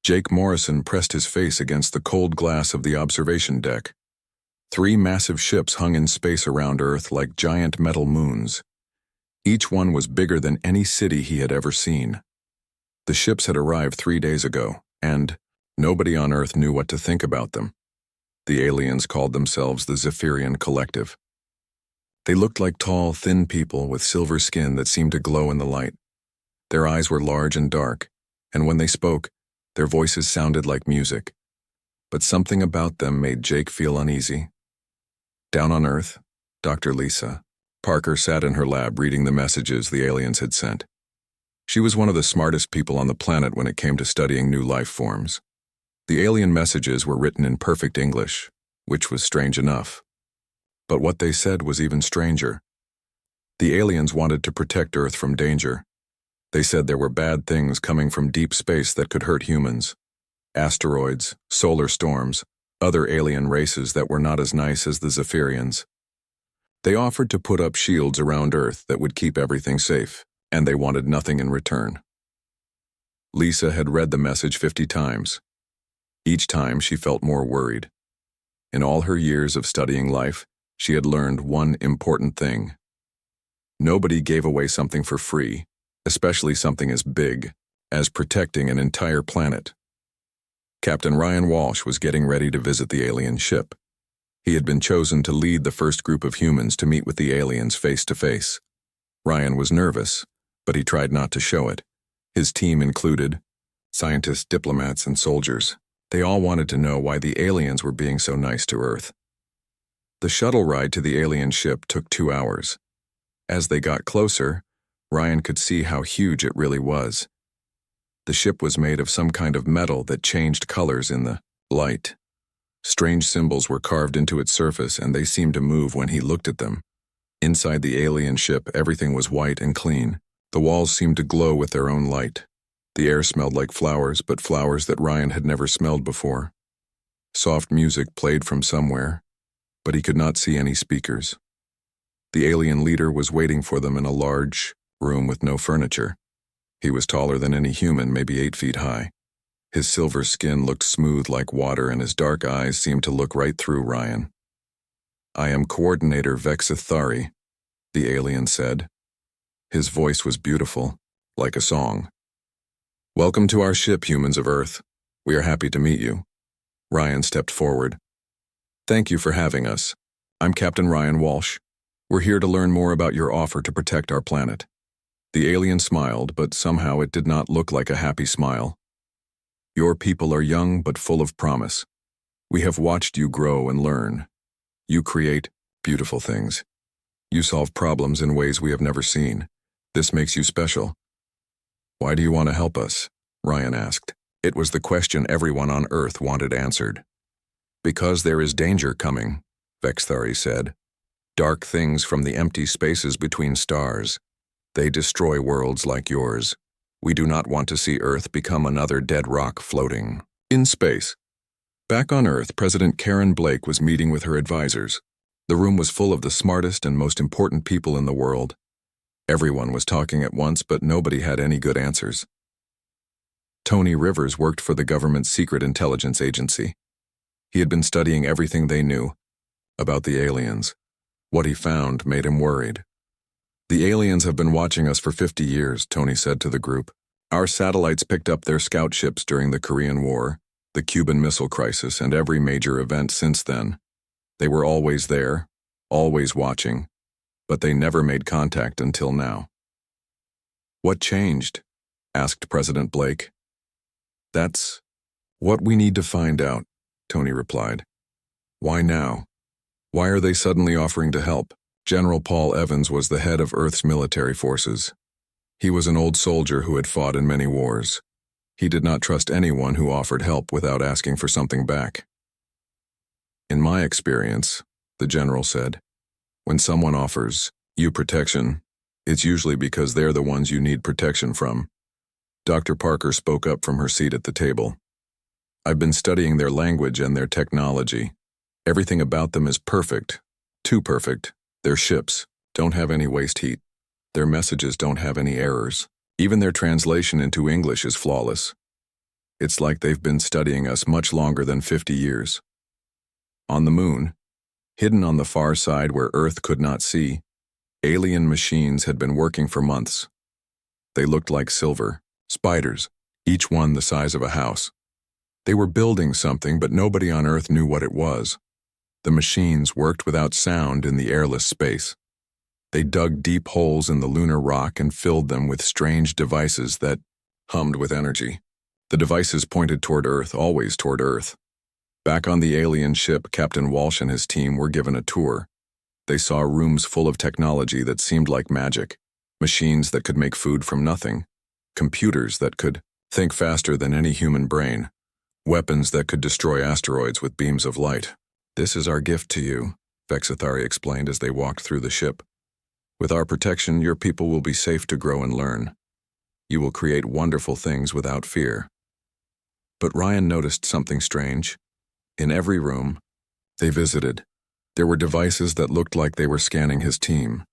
Jake Morrison pressed his face against the cold glass of the observation deck. 3 massive ships hung in space around Earth like giant metal moons. Each one was bigger than any city he had ever seen. The ships had arrived 3 days ago, and nobody on Earth knew what to think about them. The aliens called themselves the Zephyrian Collective. They looked like tall, thin people with silver skin that seemed to glow in the light. Their eyes were large and dark, and when they spoke, their voices sounded like music. But something about them made Jake feel uneasy. Down on Earth, Dr. Lisa Parker sat in her lab reading the messages the aliens had sent. She was one of the smartest people on the planet when it came to studying new life forms. The alien messages were written in perfect English, which was strange enough. But what they said was even stranger. The aliens wanted to protect Earth from danger. They said there were bad things coming from deep space that could hurt humans. Asteroids, solar storms, other alien races that were not as nice as the Zephyrians. They offered to put up shields around Earth that would keep everything safe, and they wanted nothing in return. Lisa had read the message 50 times. Each time she felt more worried. In all her years of studying life, she had learned one important thing. Nobody gave away something for free, especially something as big as protecting an entire planet. Captain Ryan Walsh was getting ready to visit the alien ship. He had been chosen to lead the first group of humans to meet with the aliens face to face. Ryan was nervous, but he tried not to show it. His team included scientists, diplomats, and soldiers. They all wanted to know why the aliens were being so nice to Earth. The shuttle ride to the alien ship took 2 hours. As they got closer, Ryan could see how huge it really was. The ship was made of some kind of metal that changed colors in the light. Strange symbols were carved into its surface, and they seemed to move when he looked at them. Inside the alien ship, everything was white and clean. The walls seemed to glow with their own light. The air smelled like flowers, but flowers that Ryan had never smelled before. Soft music played from somewhere, but he could not see any speakers. The alien leader was waiting for them in a large room with no furniture. He was taller than any human, maybe 8 feet high. His silver skin looked smooth like water, and his dark eyes seemed to look right through Ryan. "I am Coordinator Vexithari," the alien said. His voice was beautiful, like a song. "Welcome to our ship, humans of Earth. We are happy to meet you." Ryan stepped forward. "Thank you for having us. I'm Captain Ryan Walsh. We're here to learn more about your offer to protect our planet." The alien smiled, but somehow it did not look like a happy smile. "Your people are young but full of promise. We have watched you grow and learn. You create beautiful things. You solve problems in ways we have never seen. This makes you special." "Why do you want to help us?" Ryan asked. It was the question everyone on Earth wanted answered. "Because there is danger coming," Vexithari said. "Dark things from the empty spaces between stars. They destroy worlds like yours. We do not want to see Earth become another dead rock floating in space." Back on Earth, President Karen Blake was meeting with her advisors. The room was full of the smartest and most important people in the world. Everyone was talking at once, but nobody had any good answers. Tony Rivers worked for the government's secret intelligence agency. He had been studying everything they knew about the aliens. What he found made him worried. "The aliens have been watching us for 50 years, Tony said to the group. "Our satellites picked up their scout ships during the Korean War, the Cuban Missile Crisis, and every major event since then. They were always there, always watching, but they never made contact until now." "What changed?" asked President Blake. "That's what we need to find out," Tony replied. "Why now? Why are they suddenly offering to help?" General Paul Evans was the head of Earth's military forces. He was an old soldier who had fought in many wars. He did not trust anyone who offered help without asking for something back. "In my experience," the general said, "when someone offers you protection, it's usually because they're the ones you need protection from." Dr. Parker spoke up from her seat at the table. "I've been studying their language and their technology. Everything about them is perfect, too perfect. Their ships don't have any waste heat. Their messages don't have any errors. Even their translation into English is flawless. It's like they've been studying us much longer than 50 years. On the moon, hidden on the far side where Earth could not see, alien machines had been working for months. They looked like silver spiders, each one the size of a house. They were building something, but nobody on Earth knew what it was. The machines worked without sound in the airless space. They dug deep holes in the lunar rock and filled them with strange devices that hummed with energy. The devices pointed toward Earth, always toward Earth. Back on the alien ship, Captain Walsh and his team were given a tour. They saw rooms full of technology that seemed like magic. Machines that could make food from nothing. Computers that could think faster than any human brain. Weapons that could destroy asteroids with beams of light. "This is our gift to you," Vexithari explained as they walked through the ship. "With our protection, your people will be safe to grow and learn. You will create wonderful things without fear." But Ryan noticed something strange. In every room they visited, there were devices that looked like they were scanning his team.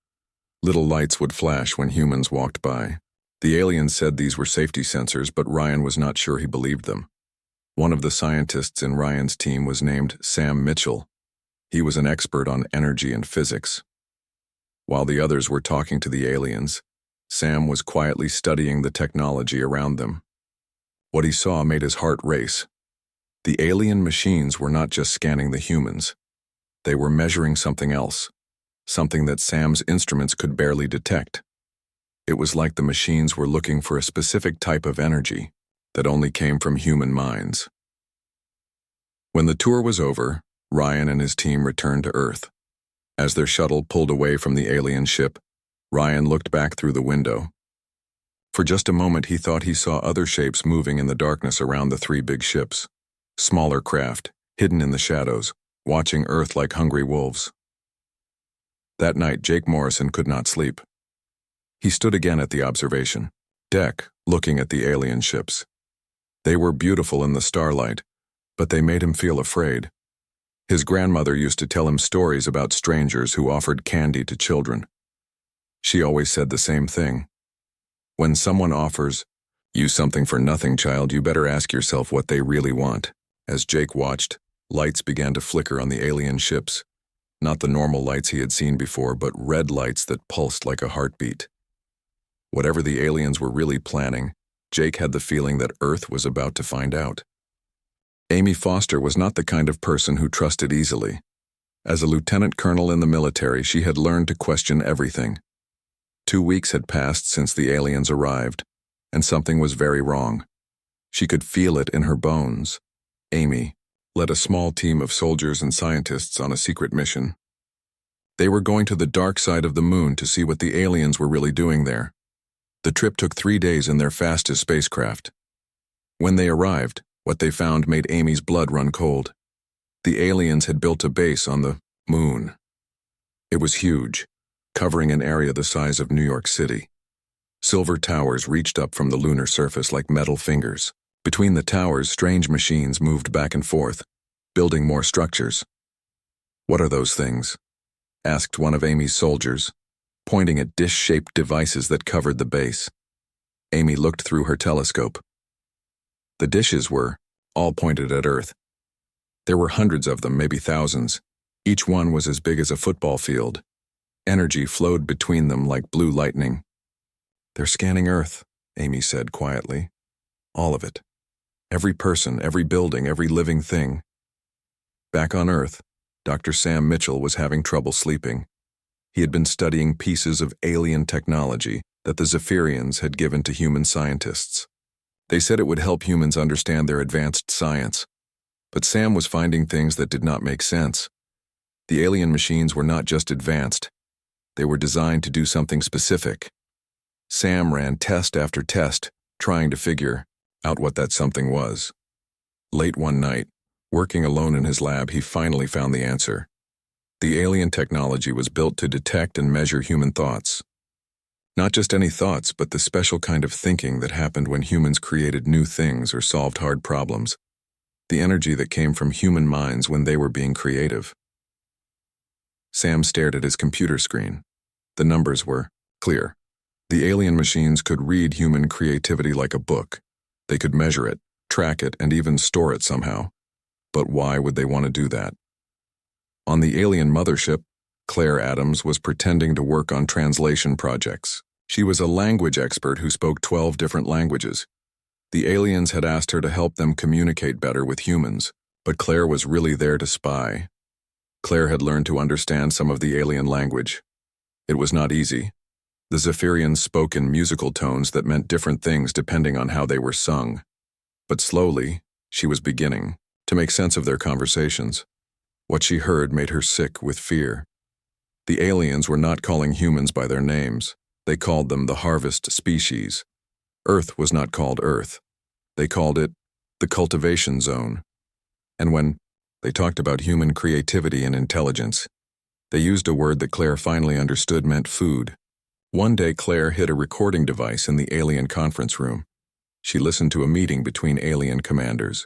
Little lights would flash when humans walked by. The aliens said these were safety sensors, but Ryan was not sure he believed them. One of the scientists in Ryan's team was named Sam Mitchell. He was an expert on energy and physics. While the others were talking to the aliens, Sam was quietly studying the technology around them. What he saw made his heart race. The alien machines were not just scanning the humans. They were measuring something else, something that Sam's instruments could barely detect. It was like the machines were looking for a specific type of energy that only came from human minds. When the tour was over, Ryan and his team returned to Earth. As their shuttle pulled away from the alien ship, Ryan looked back through the window. For just a moment, he thought he saw other shapes moving in the darkness around the three big ships. Smaller craft, hidden in the shadows, watching Earth like hungry wolves. That night, Jake Morrison could not sleep. He stood again at the observation deck, looking at the alien ships. They were beautiful in the starlight, but they made him feel afraid. His grandmother used to tell him stories about strangers who offered candy to children. She always said the same thing. When someone offers you something for nothing, child, you better ask yourself what they really want. As Jake watched, lights began to flicker on the alien ships. Not the normal lights he had seen before, but red lights that pulsed like a heartbeat. Whatever the aliens were really planning, Jake had the feeling that Earth was about to find out. Amy Foster was not the kind of person who trusted easily. As a lieutenant colonel in the military, she had learned to question everything. 2 weeks had passed since the aliens arrived, and something was very wrong. She could feel it in her bones. Amy led a small team of soldiers and scientists on a secret mission. They were going to the dark side of the moon to see what the aliens were really doing there. The trip took 3 days in their fastest spacecraft. When they arrived, what they found made Amy's blood run cold. The aliens had built a base on the moon. It was huge, covering an area the size of New York City. Silver towers reached up from the lunar surface like metal fingers. Between the towers, strange machines moved back and forth, building more structures. "What are those things?" asked one of Amy's soldiers, pointing at dish-shaped devices that covered the base. Amy looked through her telescope. The dishes were all pointed at Earth. There were hundreds of them, maybe thousands. Each one was as big as a football field. Energy flowed between them like blue lightning. "They're scanning Earth," Amy said quietly. "All of it. Every person, every building, every living thing." Back on Earth, Dr. Sam Mitchell was having trouble sleeping. He had been studying pieces of alien technology that the Zephyrians had given to human scientists. They said it would help humans understand their advanced science. But Sam was finding things that did not make sense. The alien machines were not just advanced. They were designed to do something specific. Sam ran test after test, trying to figure out what that something was. Late one night, working alone in his lab, he finally found the answer. The alien technology was built to detect and measure human thoughts. Not just any thoughts, but the special kind of thinking that happened when humans created new things or solved hard problems. The energy that came from human minds when they were being creative. Sam stared at his computer screen. The numbers were clear. The alien machines could read human creativity like a book. They could measure it, track it, and even store it somehow. But why would they want to do that? On the alien mothership, Claire Adams was pretending to work on translation projects. She was a language expert who spoke 12 different languages. The aliens had asked her to help them communicate better with humans, but Claire was really there to spy. Claire had learned to understand some of the alien language. It was not easy. The Zephyrians spoke in musical tones that meant different things depending on how they were sung. But slowly, she was beginning to make sense of their conversations. What she heard made her sick with fear. The aliens were not calling humans by their names. They called them the harvest species. Earth was not called Earth. They called it the cultivation zone. And when they talked about human creativity and intelligence, they used a word that Claire finally understood meant food. One day, Claire hid a recording device in the alien conference room. She listened to a meeting between alien commanders.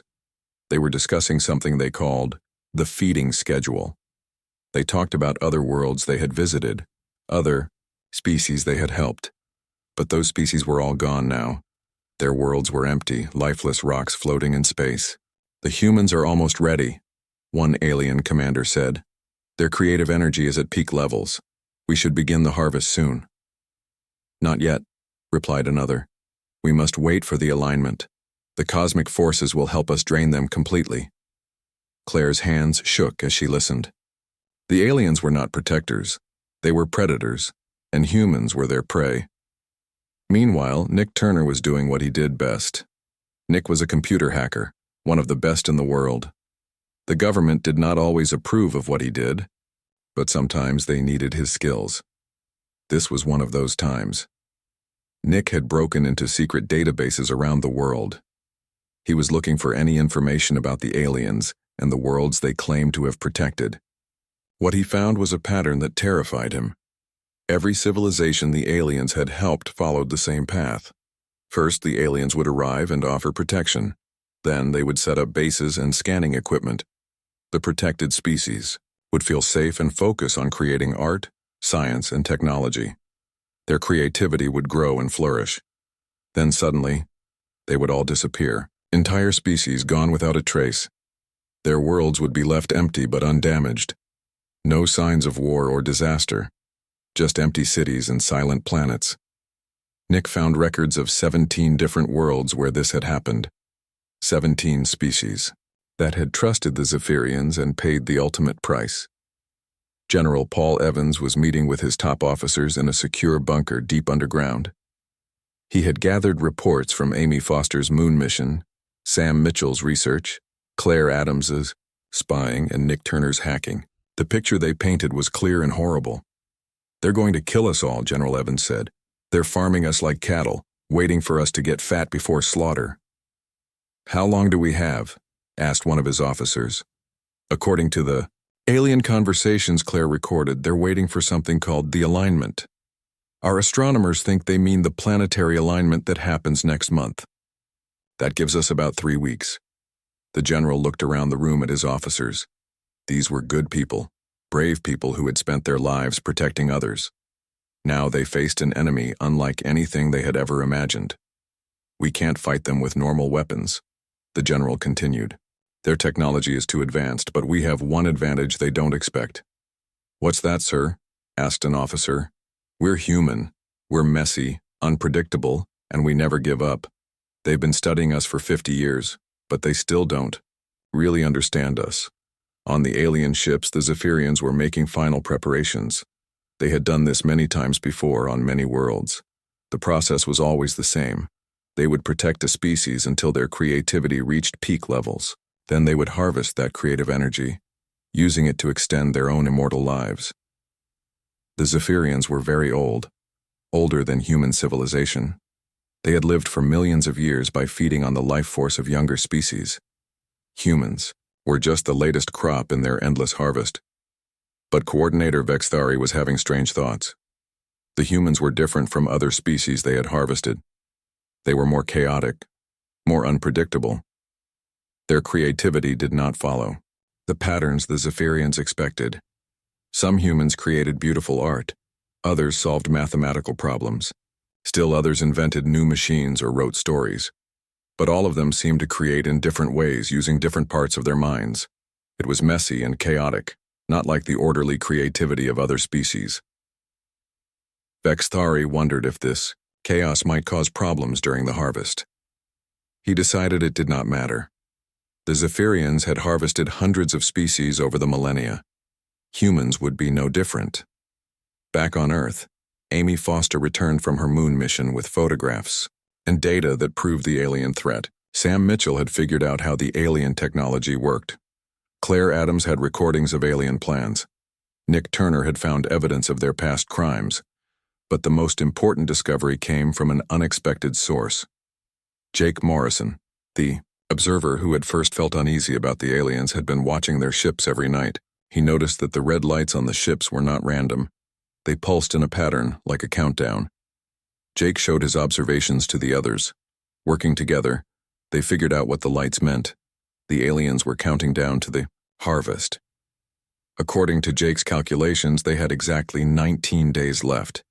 They were discussing something they called the feeding schedule. They talked about other worlds they had visited, other species they had helped. But those species were all gone now. Their worlds were empty, lifeless rocks floating in space. The humans are almost ready, one alien commander said. Their creative energy is at peak levels. We should begin the harvest soon. Not yet, replied another. We must wait for the alignment. The cosmic forces will help us drain them completely. Claire's hands shook as she listened. The aliens were not protectors. They were predators, and humans were their prey. Meanwhile, Nick Turner was doing what he did best. Nick was a computer hacker, one of the best in the world. The government did not always approve of what he did, but sometimes they needed his skills. This was one of those times. Nick had broken into secret databases around the world. He was looking for any information about the aliens and the worlds they claimed to have protected. What he found was a pattern that terrified him. Every civilization the aliens had helped followed the same path. First, the aliens would arrive and offer protection. Then they would set up bases and scanning equipment. The protected species would feel safe and focus on creating art, science, and technology. Their creativity would grow and flourish. Then suddenly, they would all disappear, entire species gone without a trace. Their worlds would be left empty but undamaged. No signs of war or disaster, just empty cities and silent planets. Nick found records of 17 different worlds where this had happened. 17 species that had trusted the Zephyrians and paid the ultimate price. General Paul Evans was meeting with his top officers in a secure bunker deep underground. He had gathered reports from Amy Foster's moon mission, Sam Mitchell's research, Claire Adams's spying, and Nick Turner's hacking. The picture they painted was clear and horrible. They're going to kill us all, General Evans said. They're farming us like cattle, waiting for us to get fat before slaughter. How long do we have? Asked one of his officers. According to the alien conversations Claire recorded, they're waiting for something called the alignment. Our astronomers think they mean the planetary alignment that happens next month. That gives us about 3 weeks. The general looked around the room at his officers. These were good people, brave people who had spent their lives protecting others. Now they faced an enemy unlike anything they had ever imagined. We can't fight them with normal weapons, the general continued. Their technology is too advanced, but we have one advantage they don't expect. What's that, sir? Asked an officer. We're human. We're messy, unpredictable, and we never give up. They've been studying us for 50 years, but they still don't really understand us. On the alien ships, the Zephyrians were making final preparations. They had done this many times before on many worlds. The process was always the same. They would protect a species until their creativity reached peak levels. Then they would harvest that creative energy, using it to extend their own immortal lives. The Zephyrians were very old, older than human civilization. They had lived for millions of years by feeding on the life force of younger species. Humans were just the latest crop in their endless harvest. But Coordinator Vexthari was having strange thoughts. The humans were different from other species they had harvested. They were more chaotic, more unpredictable. Their creativity did not follow the patterns the Zephyrians expected. Some humans created beautiful art. Others solved mathematical problems. Still others invented new machines or wrote stories. but all of them seemed to create in different ways using different parts of their minds. It was messy and chaotic, not like the orderly creativity of other species. Vexthari wondered if this chaos might cause problems during the harvest. He decided it did not matter. The Zephyrians had harvested hundreds of species over the millennia. Humans would be no different. Back on Earth, Amy Foster returned from her moon mission with photographs and data that proved the alien threat. Sam Mitchell had figured out how the alien technology worked. Claire Adams had recordings of alien plans. Nick Turner had found evidence of their past crimes. But the most important discovery came from an unexpected source. Jake Morrison, the observer who had first felt uneasy about the aliens, had been watching their ships every night. He noticed that the red lights on the ships were not random. They pulsed in a pattern, like a countdown. Jake showed his observations to the others. Working together, they figured out what the lights meant. The aliens were counting down to the harvest. According to Jake's calculations, they had exactly 19 days left.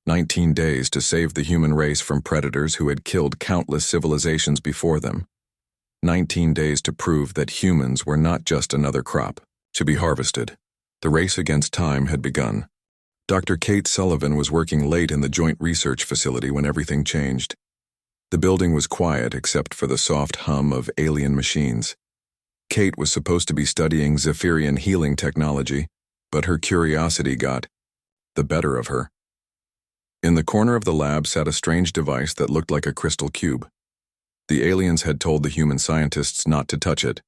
19 days to save the human race from predators who had killed countless civilizations before them. 19 days to prove that humans were not just another crop to be harvested. The race against time had begun. Dr. Kate Sullivan was working late in the Joint Research Facility when everything changed. The building was quiet except for the soft hum of alien machines. Kate was supposed to be studying Zephyrian healing technology, but her curiosity got the better of her. In the corner of the lab sat a strange device that looked like a crystal cube. The aliens had told the human scientists not to touch it,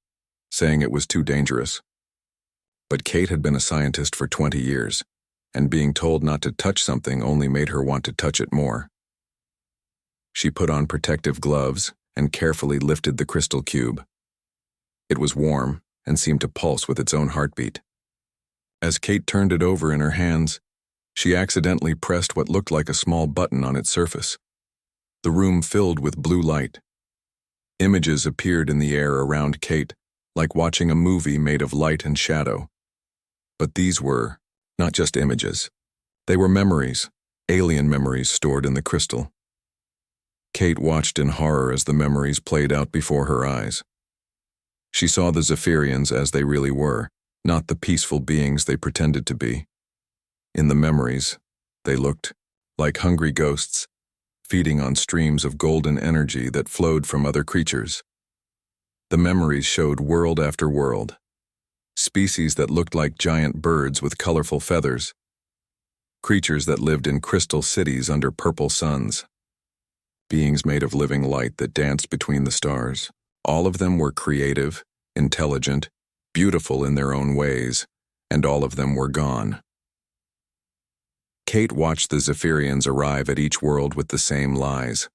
saying it was too dangerous. But Kate had been a scientist for 20 years, and being told not to touch something only made her want to touch it more. She put on protective gloves and carefully lifted the crystal cube. It was warm and seemed to pulse with its own heartbeat. As Kate turned it over in her hands, she accidentally pressed what looked like a small button on its surface. The room filled with blue light. Images appeared in the air around Kate, like watching a movie made of light and shadow. But these were not just images. They were memories, alien memories stored in the crystal. Kate watched in horror as the memories played out before her eyes. She saw the Zephyrians as they really were, not the peaceful beings they pretended to be. In the memories, they looked like hungry ghosts, feeding on streams of golden energy that flowed from other creatures. The memories showed world after world, species that looked like giant birds with colorful feathers, creatures that lived in crystal cities under purple suns, beings made of living light that danced between the stars. All of them were creative, intelligent, beautiful in their own ways, and all of them were gone. Kate watched the Zephyrians arrive at each world with the same lies.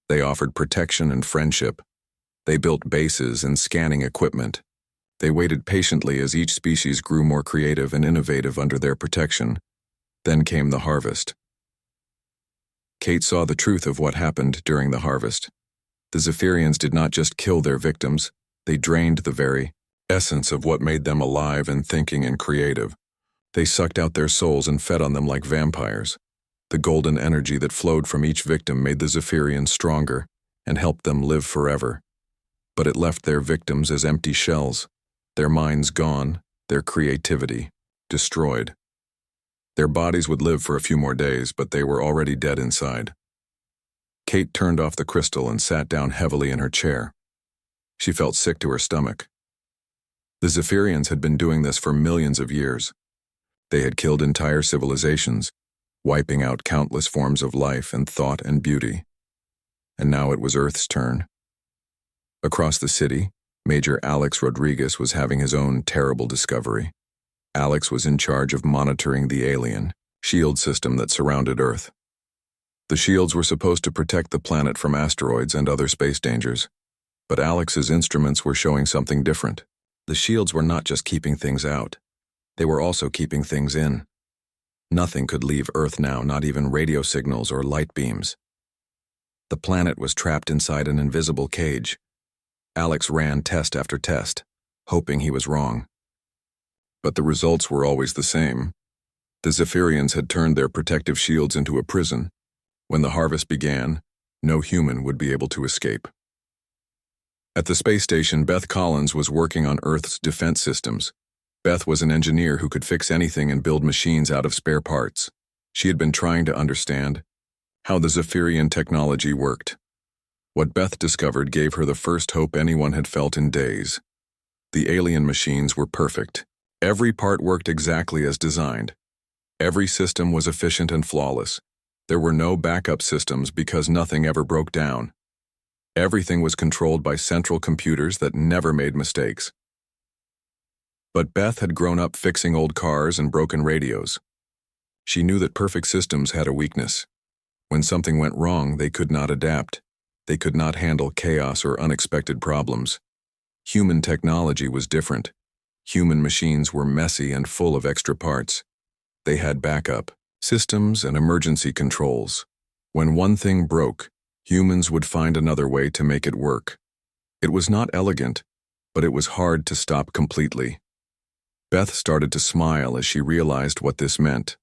They offered protection and friendship. They built bases and scanning equipment. They waited patiently as each species grew more creative and innovative under their protection. Then came the harvest. Kate saw the truth of what happened during the harvest. The Zephyrians did not just kill their victims, they drained the very essence of what made them alive and thinking and creative. They sucked out their souls and fed on them like vampires. The golden energy that flowed from each victim made the Zephyrians stronger and helped them live forever. But it left their victims as empty shells, their minds gone, their creativity destroyed. Their bodies would live for a few more days, but they were already dead inside. Kate turned off the crystal and sat down heavily in her chair. She felt sick to her stomach. The Zephyrians had been doing this for millions of years. They had killed entire civilizations, wiping out countless forms of life and thought and beauty. And now it was Earth's turn. Across the city, Major Alex Rodriguez was having his own terrible discovery. Alex was in charge of monitoring the alien shield system that surrounded Earth. The shields were supposed to protect the planet from asteroids and other space dangers, but Alex's instruments were showing something different. The shields were not just keeping things out. They were also keeping things in. Nothing could leave Earth now, not even radio signals or light beams. The planet was trapped inside an invisible cage. Alex ran test after test, hoping he was wrong. But the results were always the same. The Zephyrians had turned their protective shields into a prison. When the harvest began, no human would be able to escape. At the space station, Beth Collins was working on Earth's defense systems. Beth was an engineer who could fix anything and build machines out of spare parts. She had been trying to understand how the Zephyrian technology worked. What Beth discovered gave her the first hope anyone had felt in days. The alien machines were perfect. Every part worked exactly as designed. Every system was efficient and flawless. There were no backup systems because nothing ever broke down. Everything was controlled by central computers that never made mistakes. But Beth had grown up fixing old cars and broken radios. She knew that perfect systems had a weakness. When something went wrong, they could not adapt. They could not handle chaos or unexpected problems. Human technology was different. Human machines were messy and full of extra parts. They had backup systems and emergency controls. When one thing broke, humans would find another way to make it work. It was not elegant, but it was hard to stop completely. Beth started to smile as she realized what this meant.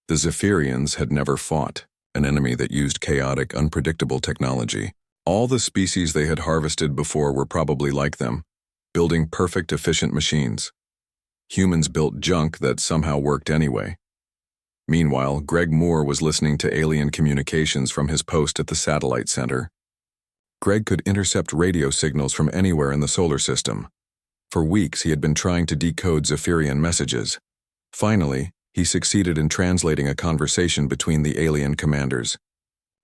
The Zephyrians had never fought an enemy that used chaotic, unpredictable technology. All the species they had harvested before were probably like them, building perfect, efficient machines. Humans built junk that somehow worked anyway. Meanwhile, Greg Moore was listening to alien communications from his post at the satellite center. Greg could intercept radio signals from anywhere in the solar system. For weeks, he had been trying to decode Zephyrian messages. Finally, he succeeded in translating a conversation between the alien commanders.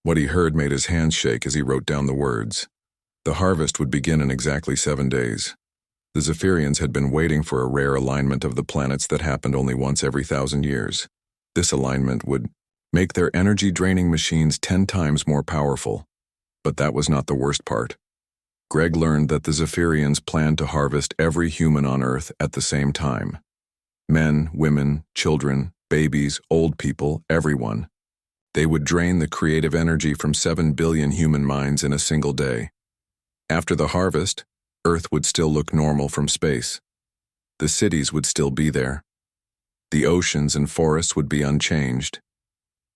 What he heard made his hands shake as he wrote down the words. The harvest would begin in exactly 7 days. The Zephyrians had been waiting for a rare alignment of the planets that happened only once every 1,000 years. This alignment would make their energy-draining machines 10 times more powerful. But that was not the worst part. Greg learned that the Zephyrians planned to harvest every human on Earth at the same time. Men, women, children, babies, old people, everyone. They would drain the creative energy from 7 billion human minds in a single day. After the harvest, Earth would still look normal from space. The cities would still be there. The oceans and forests would be unchanged.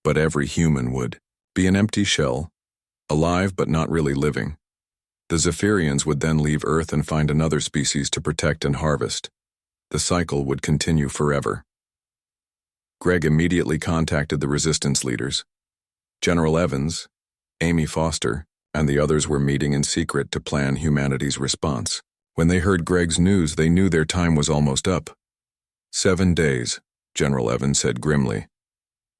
But every human would be an empty shell, alive but not really living. The Zephyrians would then leave Earth and find another species to protect and harvest. The cycle would continue forever. Greg immediately contacted the resistance leaders. General Evans, Amy Foster, and the others were meeting in secret to plan humanity's response. When they heard Greg's news, they knew their time was almost up. 7 days, General Evans said grimly.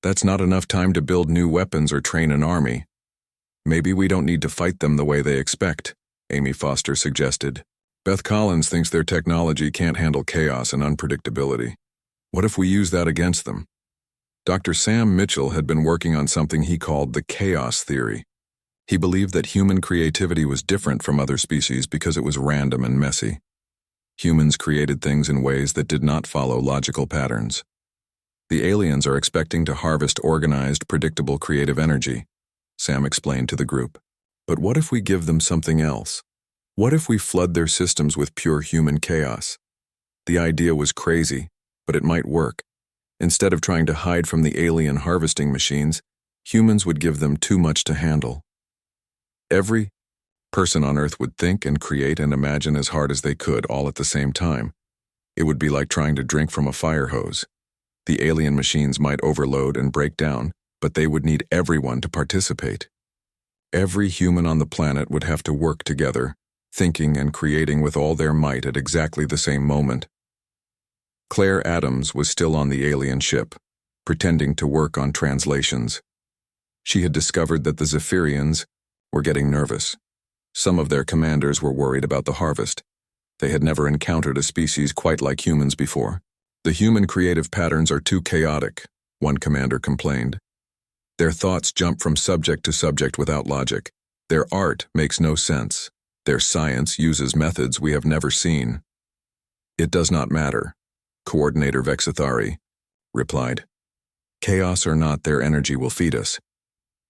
That's not enough time to build new weapons or train an army. Maybe we don't need to fight them the way they expect, Amy Foster suggested. Beth Collins thinks their technology can't handle chaos and unpredictability. What if we use that against them? Dr. Sam Mitchell had been working on something he called the chaos theory. He believed that human creativity was different from other species because it was random and messy. Humans created things in ways that did not follow logical patterns. The aliens are expecting to harvest organized, predictable creative energy, Sam explained to the group. But what if we give them something else? What if we flood their systems with pure human chaos? The idea was crazy, but it might work. Instead of trying to hide from the alien harvesting machines, humans would give them too much to handle. Every person on Earth would think and create and imagine as hard as they could, all at the same time. It would be like trying to drink from a fire hose. The alien machines might overload and break down, but they would need everyone to participate. Every human on the planet would have to work together, thinking and creating with all their might at exactly the same moment. Claire Adams was still on the alien ship, pretending to work on translations. She had discovered that the Zephyrians were getting nervous. Some of their commanders were worried about the harvest. They had never encountered a species quite like humans before. The human creative patterns are too chaotic, one commander complained. Their thoughts jump from subject to subject without logic. Their art makes no sense. Their science uses methods we have never seen. It does not matter, Coordinator Vexithari replied. Chaos or not, their energy will feed us.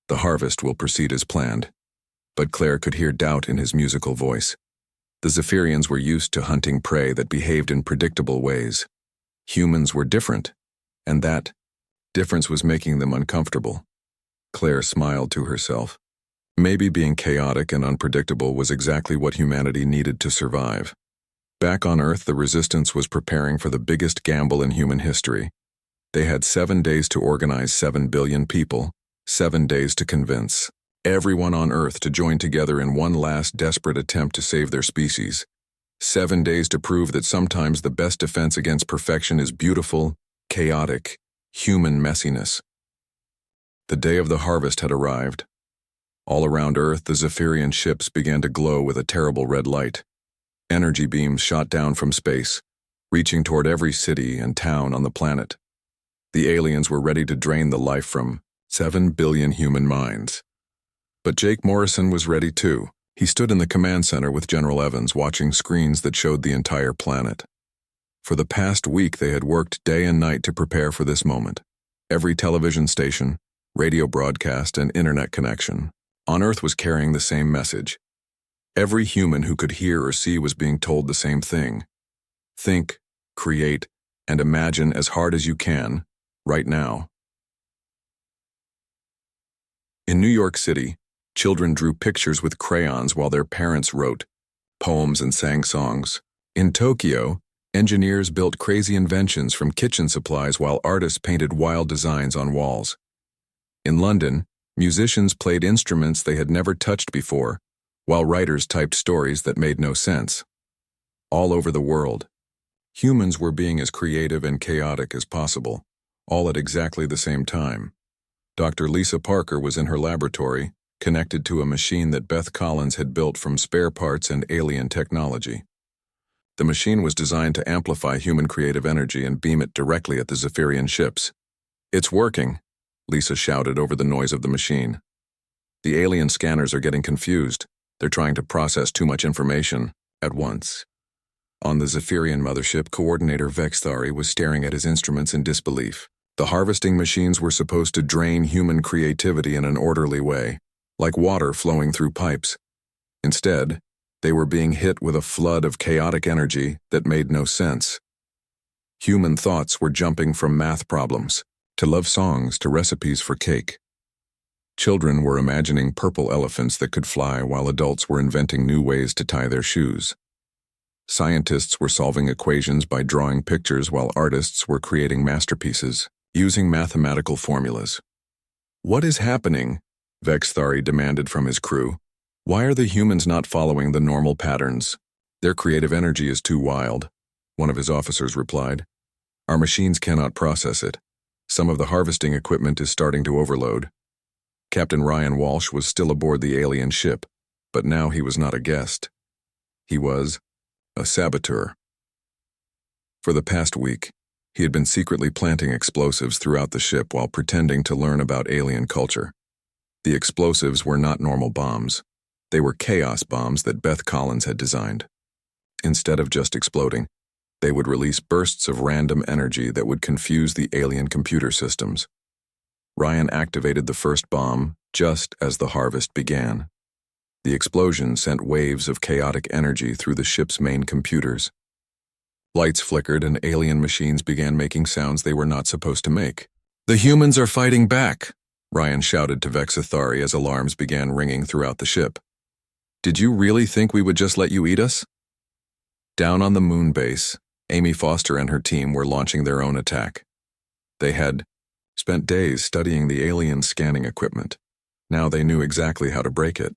The harvest will proceed as planned. But Claire could hear doubt in his musical voice. The Zephyrians were used to hunting prey that behaved in predictable ways. Humans were different, and that difference was making them uncomfortable. Claire smiled to herself. Maybe being chaotic and unpredictable was exactly what humanity needed to survive. Back on Earth, the Resistance was preparing for the biggest gamble in human history. They had 7 days to organize 7 billion people, 7 days to convince everyone on Earth to join together in one last desperate attempt to save their species. 7 days to prove that sometimes the best defense against perfection is beautiful, chaotic, human messiness. The day of the harvest had arrived. All around Earth, the Zephyrian ships began to glow with a terrible red light. Energy beams shot down from space, reaching toward every city and town on the planet. The aliens were ready to drain the life from 7 billion human minds. But Jake Morrison was ready too. He stood in the command center with General Evans, watching screens that showed the entire planet. For the past week, they had worked day and night to prepare for this moment. Every television station, radio broadcast, and internet connection on Earth was carrying the same message. Every human who could hear or see was being told the same thing. Think, create, and imagine as hard as you can, right now. In New York City, children drew pictures with crayons while their parents wrote poems and sang songs. In Tokyo, engineers built crazy inventions from kitchen supplies while artists painted wild designs on walls. In London, musicians played instruments they had never touched before, while writers typed stories that made no sense. All over the world, humans were being as creative and chaotic as possible, all at exactly the same time. Dr. Lisa Parker was in her laboratory, connected to a machine that Beth Collins had built from spare parts and alien technology. The machine was designed to amplify human creative energy and beam it directly at the Zephyrian ships. "It's working," Lisa shouted over the noise of the machine. "The alien scanners are getting confused. They're trying to process too much information at once." On the Zephyrian mothership, Coordinator Vexthari was staring at his instruments in disbelief. The harvesting machines were supposed to drain human creativity in an orderly way, like water flowing through pipes. Instead, they were being hit with a flood of chaotic energy that made no sense. Human thoughts were jumping from math problems to love songs to recipes for cake. Children were imagining purple elephants that could fly while adults were inventing new ways to tie their shoes. Scientists were solving equations by drawing pictures while artists were creating masterpieces using mathematical formulas. "What is happening?" Vexthari demanded from his crew. "Why are the humans not following the normal patterns? Their creative energy is too wild," one of his officers replied. "Our machines cannot process it. Some of the harvesting equipment is starting to overload." Captain Ryan Walsh was still aboard the alien ship, but now he was not a guest. He was a saboteur. For the past week, he had been secretly planting explosives throughout the ship while pretending to learn about alien culture. The explosives were not normal bombs. They were chaos bombs that Beth Collins had designed. Instead of just exploding, they would release bursts of random energy that would confuse the alien computer systems. Ryan activated the first bomb just as the harvest began. The explosion sent waves of chaotic energy through the ship's main computers. Lights flickered and alien machines began making sounds they were not supposed to make. "The humans are fighting back," Ryan shouted to Vexthari as alarms began ringing throughout the ship. "Did you really think we would just let you eat us?" Down on the moon base, Amy Foster and her team were launching their own attack. They had spent days studying the alien scanning equipment. Now they knew exactly how to break it.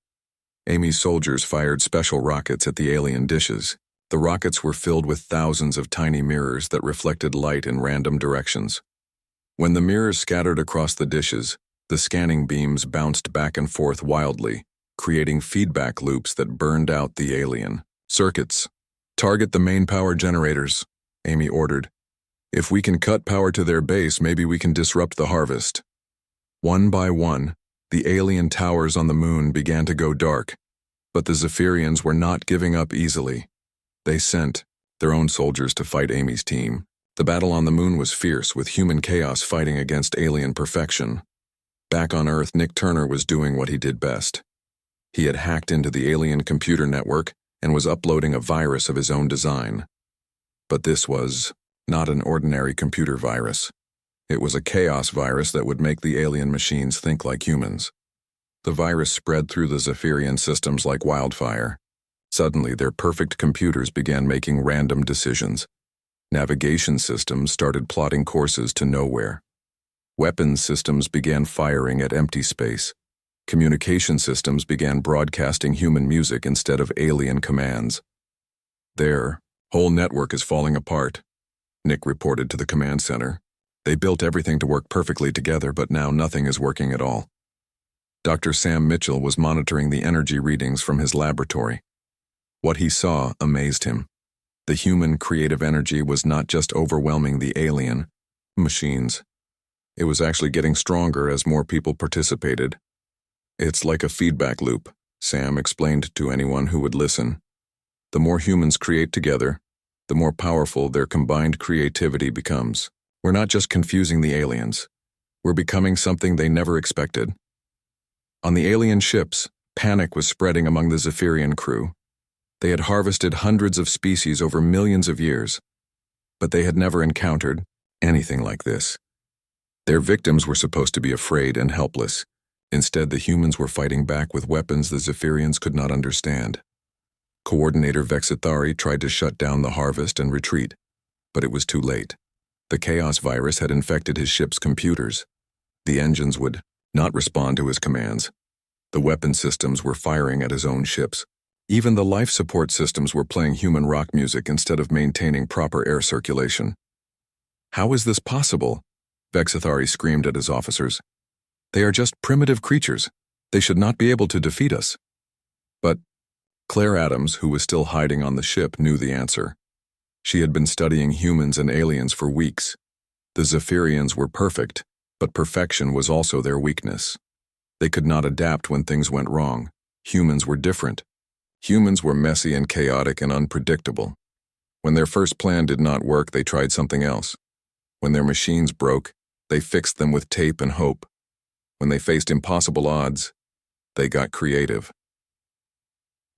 Amy's soldiers fired special rockets at the alien dishes. The rockets were filled with thousands of tiny mirrors that reflected light in random directions. When the mirrors scattered across the dishes, the scanning beams bounced back and forth wildly, creating feedback loops that burned out the alien circuits. "Target the main power generators," Amy ordered. "If we can cut power to their base, maybe we can disrupt the harvest." One by one, the alien towers on the moon began to go dark, but the Zephyrians were not giving up easily. They sent their own soldiers to fight Amy's team. The battle on the moon was fierce, with human chaos fighting against alien perfection. Back on Earth, Nick Turner was doing what he did best. He had hacked into the alien computer network and was uploading a virus of his own design. But this was not an ordinary computer virus. It was a chaos virus that would make the alien machines think like humans. The virus spread through the Zephyrian systems like wildfire. Suddenly, their perfect computers began making random decisions. Navigation systems started plotting courses to nowhere. Weapons systems began firing at empty space. Communication systems began broadcasting human music instead of alien commands. Their whole network is falling apart, Nick reported to the command center. They built everything to work perfectly together, but now nothing is working at all. Dr. Sam Mitchell was monitoring the energy readings from his laboratory. What he saw amazed him. The human creative energy was not just overwhelming the alien machines. It was actually getting stronger as more people participated. It's like a feedback loop, Sam explained to anyone who would listen. The more humans create together, the more powerful their combined creativity becomes. We're not just confusing the aliens. We're becoming something they never expected. On the alien ships, panic was spreading among the Zephyrian crew. They had harvested hundreds of species over millions of years, but they had never encountered anything like this. Their victims were supposed to be afraid and helpless. Instead, the humans were fighting back with weapons the Zephyrians could not understand. Coordinator Vexithari tried to shut down the harvest and retreat, but it was too late. The chaos virus had infected his ship's computers. The engines would not respond to his commands. The weapon systems were firing at his own ships. Even the life support systems were playing human rock music instead of maintaining proper air circulation. How is this possible? Vexithari screamed at his officers. They are just primitive creatures. They should not be able to defeat us. But Claire Adams, who was still hiding on the ship, knew the answer. She had been studying humans and aliens for weeks. The Zephyrians were perfect, but perfection was also their weakness. They could not adapt when things went wrong. Humans were different. Humans were messy and chaotic and unpredictable. When their first plan did not work, they tried something else. When their machines broke, they fixed them with tape and hope. When they faced impossible odds, they got creative.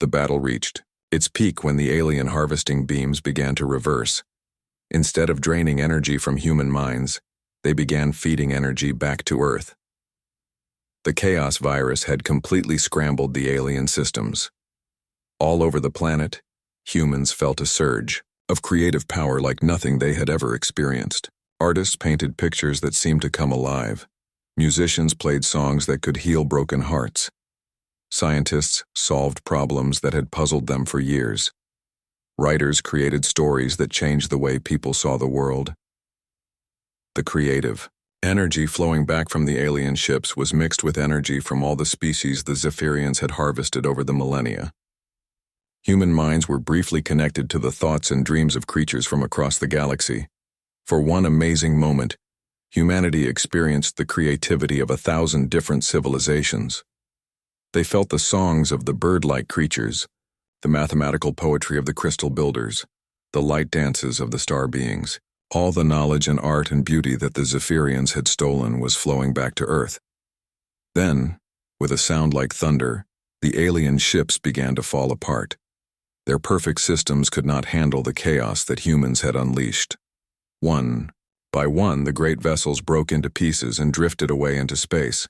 The battle reached its peak when the alien harvesting beams began to reverse. Instead of draining energy from human minds, they began feeding energy back to Earth. The chaos virus had completely scrambled the alien systems. All over the planet, humans felt a surge of creative power like nothing they had ever experienced. Artists painted pictures that seemed to come alive. Musicians played songs that could heal broken hearts. Scientists solved problems that had puzzled them for years. Writers created stories that changed the way people saw the world. The creative energy flowing back from the alien ships was mixed with energy from all the species the Zephyrians had harvested over the millennia. Human minds were briefly connected to the thoughts and dreams of creatures from across the galaxy. For one amazing moment, humanity experienced the creativity of 1,000 different civilizations. They felt the songs of the bird-like creatures, the mathematical poetry of the crystal builders, the light dances of the star beings. All the knowledge and art and beauty that the Zephyrians had stolen was flowing back to Earth. Then, with a sound like thunder, the alien ships began to fall apart. Their perfect systems could not handle the chaos that humans had unleashed. One by one, the great vessels broke into pieces and drifted away into space.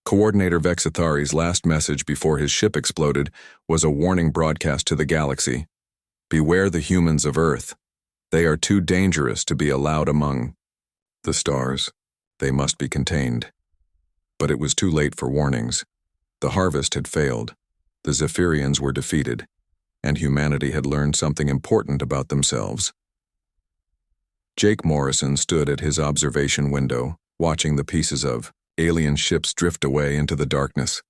Coordinator Vexithari's last message before his ship exploded was a warning broadcast to the galaxy. Beware the humans of Earth. They are too dangerous to be allowed among the stars. They must be contained. But it was too late for warnings. The harvest had failed. The Zephyrians were defeated, and humanity had learned something important about themselves. Jake Morrison stood at his observation window, watching the pieces of alien ships drift away into the darkness.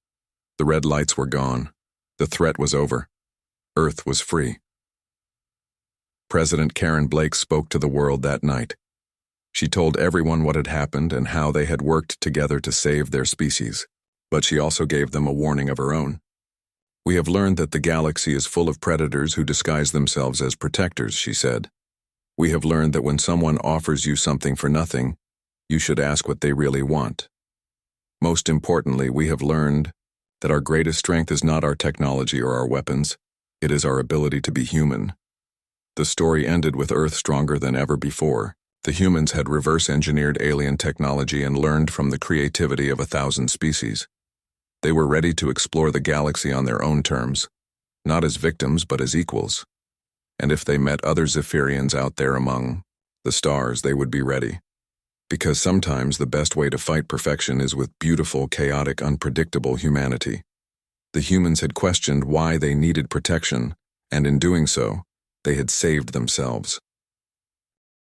The red lights were gone. The threat was over. Earth was free. President Karen Blake spoke to the world that night. She told everyone what had happened and how they had worked together to save their species, but she also gave them a warning of her own. We have learned that the galaxy is full of predators who disguise themselves as protectors, she said. We have learned that when someone offers you something for nothing, you should ask what they really want. Most importantly, we have learned that our greatest strength is not our technology or our weapons. It is our ability to be human. The story ended with Earth stronger than ever before. The humans had reverse-engineered alien technology and learned from the creativity of 1,000 species. They were ready to explore the galaxy on their own terms, not as victims but as equals. And if they met other Zephyrians out there among the stars, they would be ready. Because sometimes the best way to fight perfection is with beautiful, chaotic, unpredictable humanity. The humans had questioned why they needed protection, and in doing so, they had saved themselves.